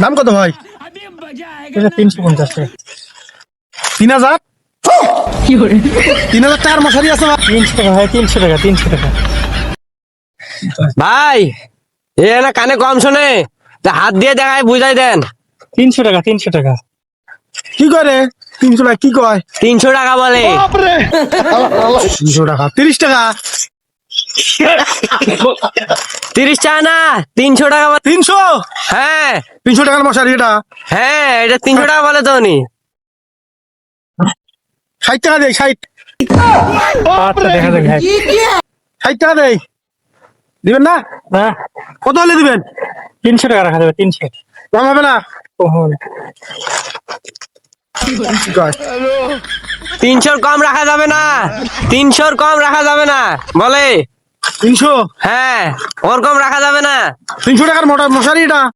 দাম কত ভাই? 350 টাকা। 3000 3000 টাকার মশারি আছে ভাই? 300 টাকা ভাই, 300 টাকা, 300 টাকা। ভাই এ না কানে কম শোনে, তা হাত দিয়ে দেখায় বুঝাই দেন। 300 টাকা, 300 টাকা। কি করে 300 টাকা? কি কয় 300 টাকা বলে। 300 টাকা, 30 টাকা, 30 টাকা না, 300 টাকা বলে। 300 হ্যাঁ 300 টাকার মশারি এটা। হ্যাঁ, এটা 300 টাকা বলে তো উনি। 60 টাকা দেই, 60 আচ্ছা দেখা যাক ভাই। 60 টাকা দেই, দিবেন না? না, কত হলে দিবেন? 300 টাকা রাখা যাবে, 300। কম হবে না? ওহো, কি কয়? 300 কম রাখা যাবে না, 300 কম রাখা যাবে না বলে। 300 হ্যাঁ, ওর কম রাখা যাবে না। 300 টাকার মশারি এটা।